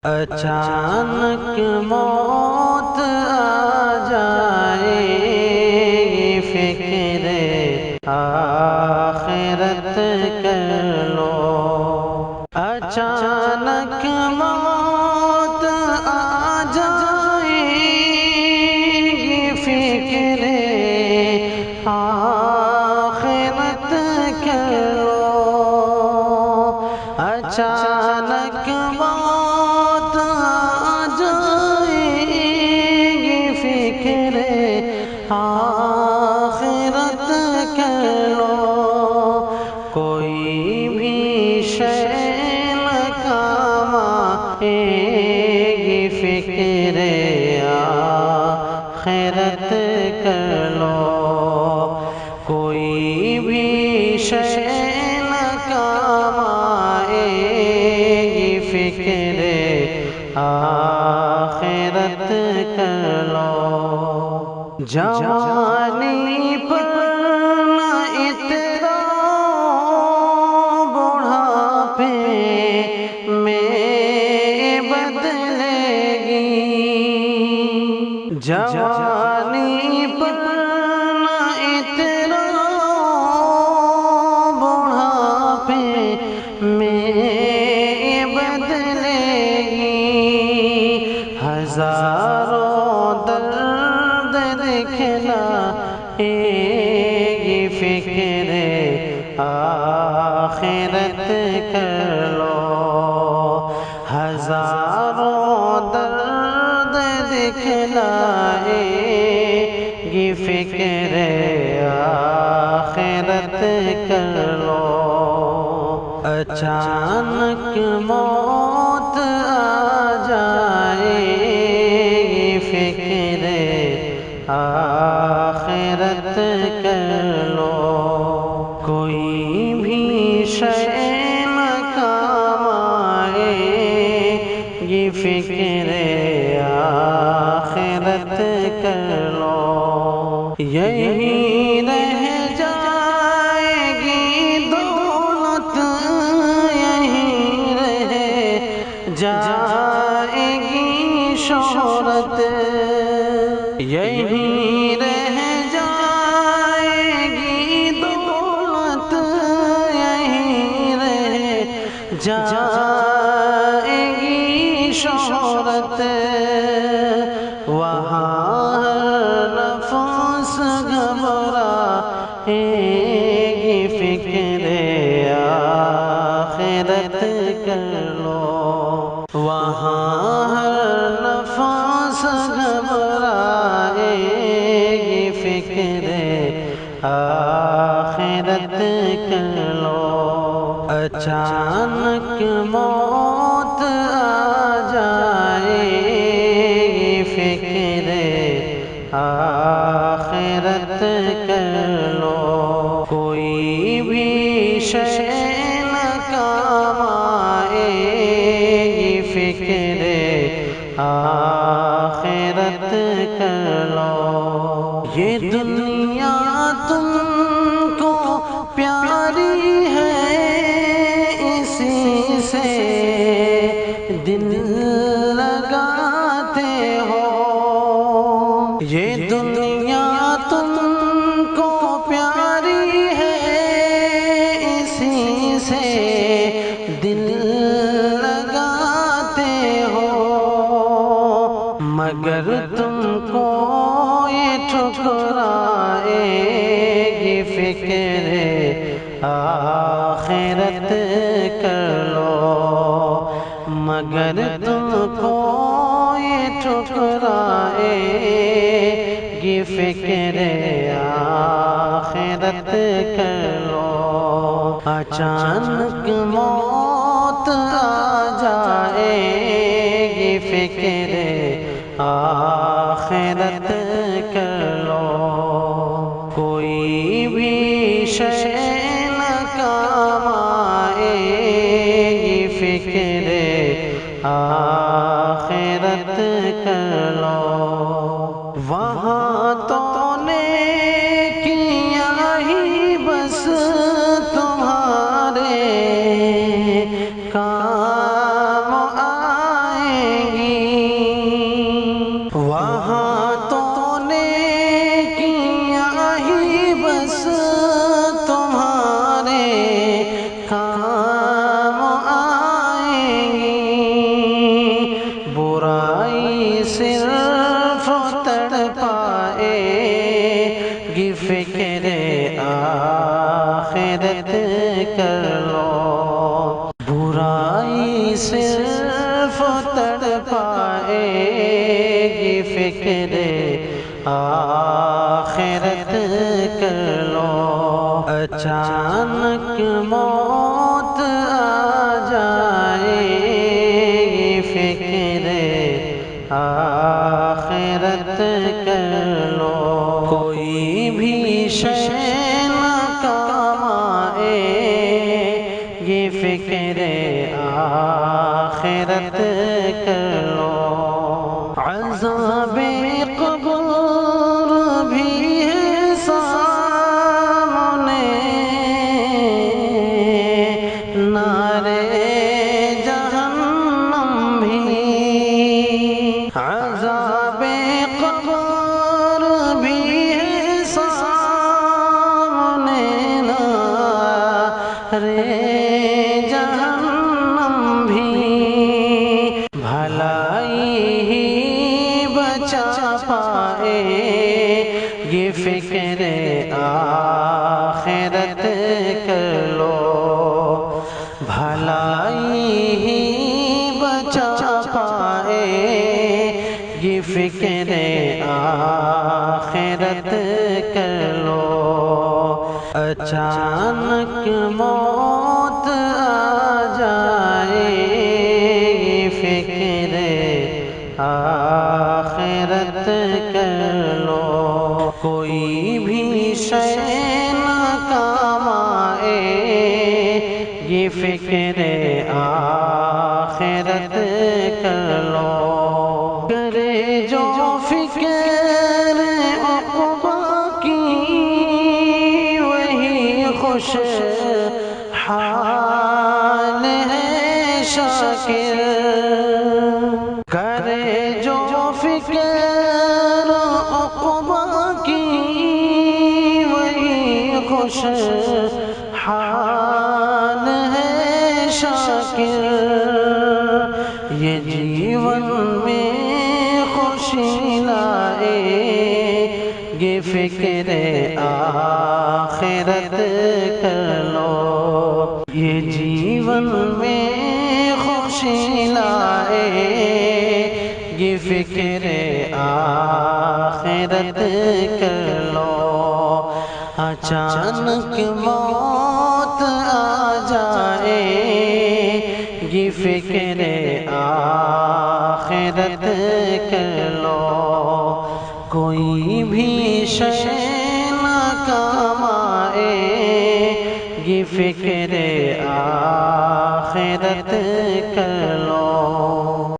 اچانک موت آ جائے فکر آخرت کر لو۔ اچانک موت آ جائے فکر آخرت کر لو۔ اچانک موت آ جائے فکر آخرت کر لو۔ کوئی بھی شے نہ کام آئے گی فکر آخرت کر لو۔ کوئی بھی شے نہ کام آئے گی فکر آخرت کر لو۔ جوانی پر نہ اترو بڑھاپے میں بدلے گی۔ جوانی پر نہ اترو بڑھاپے میں بدلے گی۔ ہزاروں درد دکھلائے گی فکر آخرت کر لو۔ ہزاروں درد دکھلائے گی فکر آخرت کر لو۔ اچانک موت آ جائے فکر آخرت کر لو۔ کوئی بھی شے نہ کام آئے گی فکر آخرت کر لو۔ یہی رہ جائے گی دولت، یہی رہ جائے گی شہرت، یہی رہ جائے گی دولت، یہی رہ جائے گی شہرت۔ وہاں ہر نفس گھبرائے گی فکر آخرت کر لو۔ وہاں ہر نفس گھبرائے گی فکر آخرت کر لو۔ اچانک موت آ جائے فکر آخرت کر لو۔ کوئی بھی شے نہ کام آئے گی فکر آخرت کر لو۔ یہ دنیا تم کو پیاری ہے، اسی سے دل لگاتے ہو۔ یہ دنیا تم کو پیاری ہے، اسی سے دل لگاتے ہو۔ مگر تم کو یہ ٹھکرائے گی فکر آخرت کر لو۔ مگر تم کو یہ ٹھکرائے گی فکر آخرت کر لو۔ اچانک موت آ جائے گی فکر آخرت کر لو۔ کوئی بھی شے نہ کام آئے گی فکر آخرت کر لو۔ وہاں تو نیکیاں ہی بس تمہارے کام آئیں طرف تڑپائے گی فکر آخرت کر لو، اچانک موت آ جائے گی فکر آخرت کر لو، کوئی بھی شے نہ کام آئے گی فکر آخرت کر لو، عذاب قبر بھی ہے سامنے، نارے جہنم بھی، عذاب قبر بھی ہے سامنے، نارے جہنم بھی، بھلائی ہی بچا پائے گی فکر آخرت کر لو، بھلائی ہی بچا پائے گی فکر آخرت کر لو، اچانک موت آ جائے گی فکر آخرت کر لو، کوئی بھی شے نہ کام آئے گی فکر آخرت کر لو، کرے جو فکر عقبہ کی وہی خوش حال ہے شاکر، کرے جو فکر عقبہ کی وہی خوش حال ہے شاکر، یہ جیون میں خوشی لائے گی فکر آخرت کر لو، یہ جیون میں خوشی لائے گی فکر آخرت کر لو، اچانک موت آ جائے گی فکر آخرت کر لو، کوئی بھی شے نہ کام آئے گی فکر آخرت